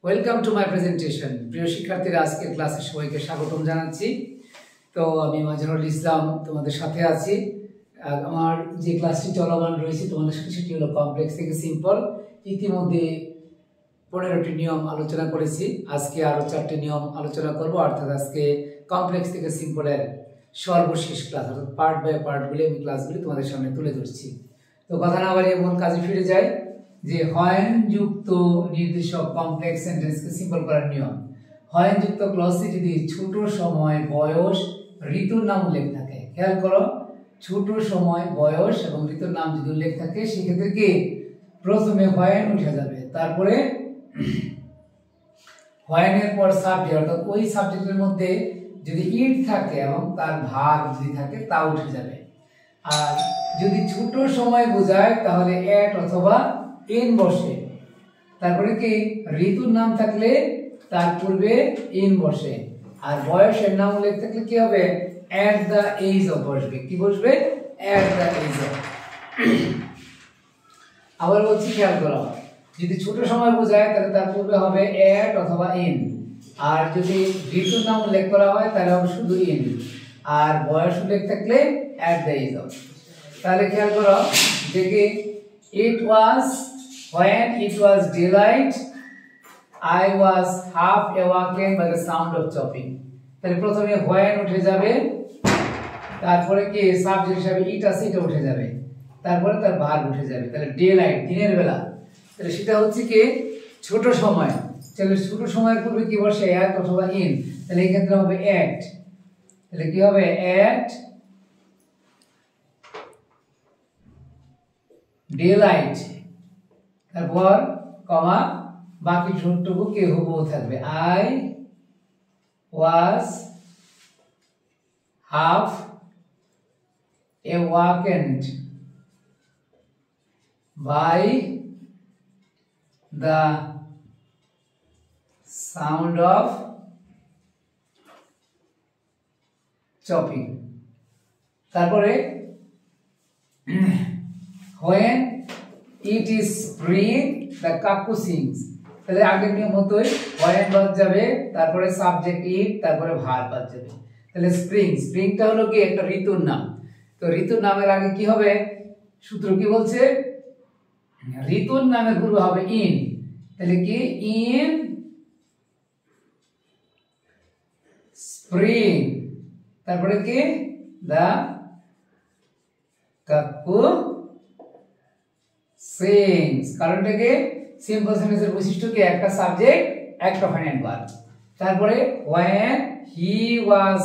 Welcome to my presentation. প্রিয় শিক্ষার্থীরা, আজকের ক্লাসে সবাইকে স্বাগতম জানাচ্ছি। তো আমি মাজহারুল ইসলাম তোমাদের সাথে আছি। আমার যে ক্লাসটি চলমান রয়েছে তোমাদের সাথে সেটি হলো কমপ্লেক্স থেকে সিম্পল। ইতিমধ্যে 15টি নিয়ম আলোচনা করেছি, আজকে আরও 4টি নিয়ম আলোচনা করব। অর্থাৎ আজকে কমপ্লেক্স থেকে সিম্পলের সর্বশেষ ক্লাস, অর্থাৎ পার্ট বাই পার্টগুলি আমি ক্লাসগুলি তোমাদের সামনে তুলে ধরছি। তো কথা না বাড়িয়ে মূল কাজে ফিরে যাই যে হয়েন যুক্ত নির্দেশক কমপ্লেক্স সেন্টেন্সকে সিম্পল করার নিয়ম। হয়েন যুক্ত ক্লজে যদি ছোট সময়, বয়স, ঋতুর নাম উল্লেখ থাকে, খেয়াল করো, ছোট সময়, বয়স এবং ঋতুর নাম যদি উল্লেখ থাকে সেক্ষেত্রে কি প্রথমে হয়েন উঠে যাবে, তারপরে হয়েনের পর সাবজেক্ট, অর্থাৎ ওই সাবজেক্টের মধ্যে যদি ইট থাকে এবং তার ভাগ যদি থাকে তা উঠে যাবে। আর যদি ছোট সময় বোঝায় তাহলে এট অথবা ইন বসে। তারপরে কি ঋতুর নাম থাকলে তার পূর্বে ইন বসে। আর বয়সের নাম উল্লেখ থাকলে কি হবে? এট দ্য এজ অফ বসবে। কি বসবে? At the edge of. আবার বলছি, খেয়াল করো, যদি ছোট সময় বোঝায় তাহলে তার পূর্বে হবে এট অথবা ইন। আর যদি ঋতুর নাম উল্লেখ করা হয় তাহলে হবে শুধু ইন। আর বয়স উল্লেখ থাকলে এট দ্য এজ অফ। তাহলে খেয়াল করো যে কি it was when it was daylight I was half awakened by the sound of chopping। তাহলে প্রথমে when উঠে যাবে, তারপরে কি সাবজেক্ট হিসেবে ইট আছে, এটা উঠে যাবে, তারপরে তার ভার্ব উঠে যাবে। তাহলে ডেলাইট দিনের বেলা, তাহলে সেটা হচ্ছে কি ছোট সময়। তাহলে ছোট সময়ের পূর্বে কি বসে? এট অথবা ইন। তাহলে এই ক্ষেত্রে হবে এট। তাহলে কি হবে? এট ডেলাইট, তারপর কমা, বাকি সূত্রটুকু কে হুবহু থাকবে। I was half awakened by the sound of chopping। তারপরে when it is spring the cuckoo sings। তাহলে আগের নিয়ম মতোই when বাদ যাবে, তারপরে সাবজেক্ট ইট, তারপরে ভার্ব বাদ যাবে। তাহলে স্প্রিং, স্প্রিংটা হলো কি একটা ঋতুর নাম। তো ঋতুর নামের আগে কি হবে? সূত্র কি বলছে? ঋতুর নামের পূর্বে হবে ইন। তাহলে কি ইন স্প্রিং, তারপরে কি দা কাকু সিংস। কারণটা কি সিম্পল সেন্টেন্সের বৈশিষ্ট্য কি একটা সাবজেক্ট একটা ফাইনাল ভার্ব। তারপরে when he was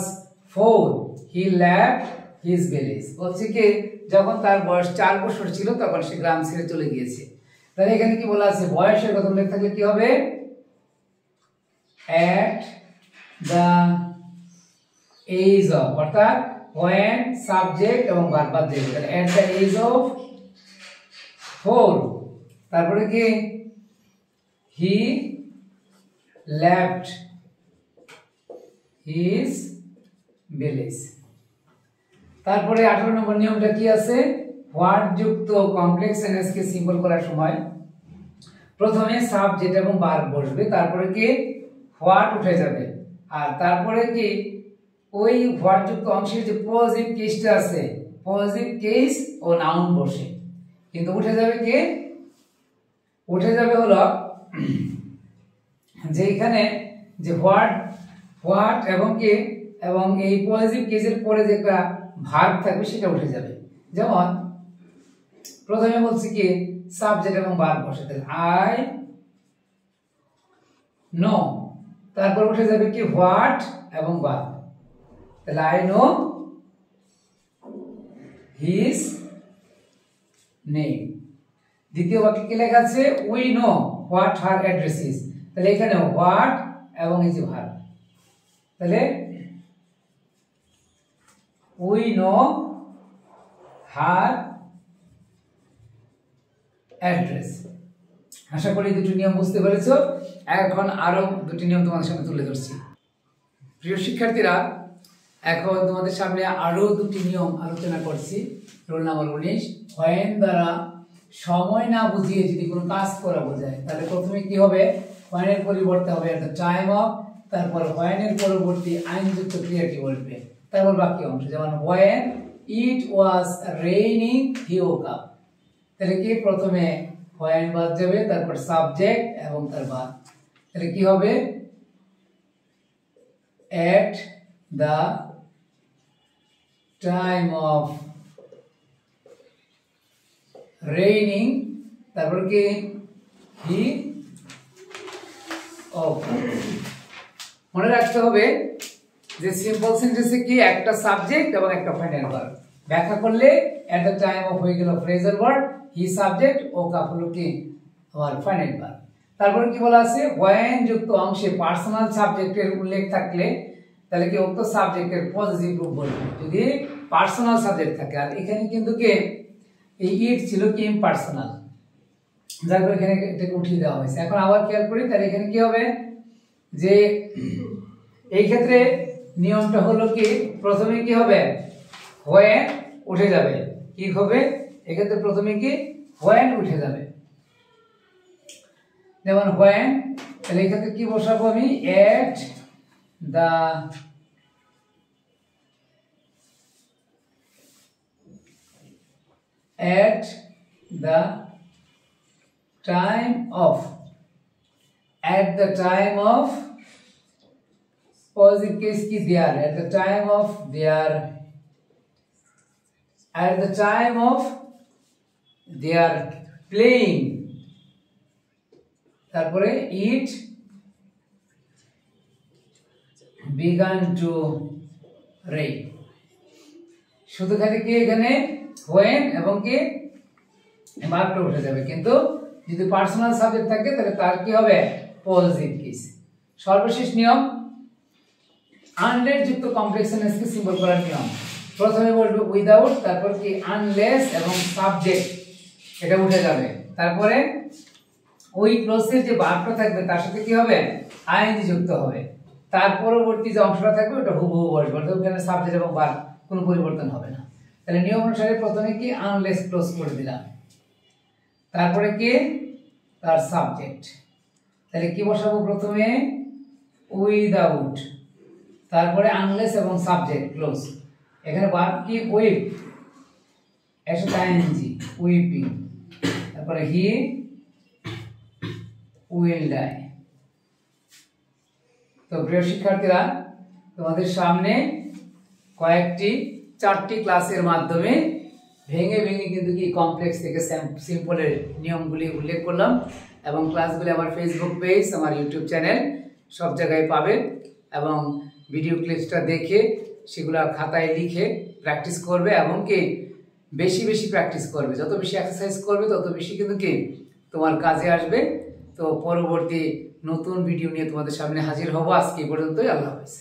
4 he left his village। বলছে কি যখন তার বয়স 4 বছর ছিল তখন সে গ্রাম ছেড়ে চলে গিয়েছে। তাহলে এখানে কি বলা আছে? বয়সের কথা উল্লেখ থাকলে কি হবে? at the age of, অর্থাৎ when সাবজেক্ট এবং ভার্ব বাদ যাবে। তাহলে at the age of 4, তারপরে কি he left his village। তারপরে 18 নম্বর নিয়মটা কি আছে? হোয়াট যুক্ত কমপ্লেক্স সেন্টেন্সকে সিম্পল করার সময় প্রথমে সাবজেক্ট এবং ভার্ব বসবে, তারপরে কি হোয়াট উঠে যাবে, আর তারপরে কি ওই হোয়াট যুক্ত অংশের যে পজিটিভ কেসটা আছে, পজিটিভ কেস ও নাউন বসে। কিন্তু উঠে যাবে কি? উঠে যাবে হলো যে এখানে যে হোয়াট এবং কি এবং এই পজিটিভ কেসের পরে যে একটা ভার্ব থাকবে সেটা উঠে যাবে। যেমন প্রথমে বলছি কি সাবজেক্ট এবং ভার্ব বসে, তাহলে আই নো, তারপর উঠে যাবে কি হোয়াট এবং ভার্ব, তাহলে আই নো হিজ নেম। দ্বিতীয় বাক্যে কি লেখা আছে? We know what her address is. তাহলে এখানে হোয়াট এবং এই যে ভার্ব, তাহলে উই নো হার অ্যাড্রেস। আশা করি দুটি নিয়ম বুঝতে পেরেছো। এখন আরো দুটি নিয়ম তোমাদের সামনে তুলে ধরছি। প্রিয় শিক্ষার্থীরা, এখন তোমাদের সামনে আরো দুটি নিয়ম আলোচনা করছি। রোল নাম্বার 19, when দ্বারা সময় না বুঝিয়ে যদি কোনো কাজ করা বোঝায় তাহলে প্রথমে কি হবে? when এর পরিবর্তে হবে at the time of, তারপর when এর পরবর্তী আইনযুক্ত ক্রিয়াটি বলবে, তারপর বাকি অংশ যেমন when it was raining he woke up। তাহলে কি প্রথমে when বাদ যাবে, তারপর সাবজেক্ট এবং তার বাদ। তাহলে কি হবে at the time of raining, তারপর কি he মনে রাখতে হবে যে সিম্পল সেন্টেন্সে কি একটা সাবজেক্ট এবং একটা ফাইনাল ভার্ব। ব্যাখ্যা করলে at the time of হয়ে গেল phrasal verb, he subject, woke up হলো কি আমার ফাইনাল ভার্ব। তারপর কি বলা আছে when যুক্ত অংশে পার্সোনাল সাবজেক্টের উল্লেখ থাকলে তাহলে কি উক্ত সাবজেক্টের পজিটিভ রূপ বলবে যদি পার্সোনাল সাবজেক্ট থাকে। আর এখানে কিন্তু কি এই ইট ছিল কি ইমপার্সোনাল, যার কারণে এখানে এটাকে উঠিয়ে দেওয়া হয়েছে। এখন আবার খেয়াল করি তাহলে এখানে কি হবে যে এই ক্ষেত্রে নিয়মটা হলো কি প্রথমে কি হবে when উঠে যাবে, কি হবে এক্ষেত্রে প্রথমে কি when উঠে যাবে। যেমন when, তাহলে এক্ষেত্রে কি বসাবো আমি at the time of, at the time of positive case ki there, at the time of their, at the time of their playing, তারপরে it began to rain। শুধু খালি কি এখানে when এবং কি ভার্বটা উঠে যাবে, কিন্তু যদি পার্সোনাল সাবজেক্ট থাকে তাহলে তার কি হবে পজিটিভ কেস। সর্বশেষ নিয়ম আনলেস যুক্ত কমপ্লেক্স সেন্টেন্সকে সিম্বল করার নিয়ম। প্রথমে বলবো উইদাউট, তারপর কি আনলেস এবং সাবজেক্ট এটা উঠে যাবে, তারপরে ওই ক্লজের যে ভার্বটা থাকবে তার সাথে কি হবে আইএনজি যুক্ত হবে, তার পরবর্তী যে অংশটা থাকবে ওটা হুবহু বসবে, অর্থাৎ ওখানে সাবজেক্ট এবং ভার্ব কোনো পরিবর্তন হবে না। তাহলে নিয়ম অনুসারে প্রথমে কি আনলেস ক্লোজ করে দিলাম, তারপরে কি তার সাবজেক্ট, তাহলে কি বসাবো প্রথমে উইদাউট, তারপরে আনলেস এবং সাবজেক্ট ক্লোজ। এখানে ভার্ব কি উইপ, এর সাথে আইএনজি উইপিং, তারপরে হি উইল ডাই। তো প্রিয় শিক্ষার্থীরা তোমাদের সামনে কয়েকটি 4টি ক্লাসের মাধ্যমে ভেঙে ভেঙে কিন্তু কি কমপ্লেক্স থেকে সিম্পলের নিয়মগুলি উল্লেখ করলাম, এবং ক্লাসগুলি আমার ফেসবুক পেজ, আমার ইউটিউব চ্যানেল সব জায়গায় পাবে, এবং ভিডিও ক্লিপসটা দেখে সেগুলো খাতায় লিখে প্র্যাকটিস করবে, এবং কি বেশি বেশি প্র্যাকটিস করবে। যত বেশি এক্সারসাইজ করবে তত বেশি কিন্তু কি তোমার কাজে আসবে। তো পরবর্তী নতুন ভিডিও নিয়ে তোমাদের সামনে হাজির হব। আজকে এই পর্যন্তই। আল্লাহ হাফেজ।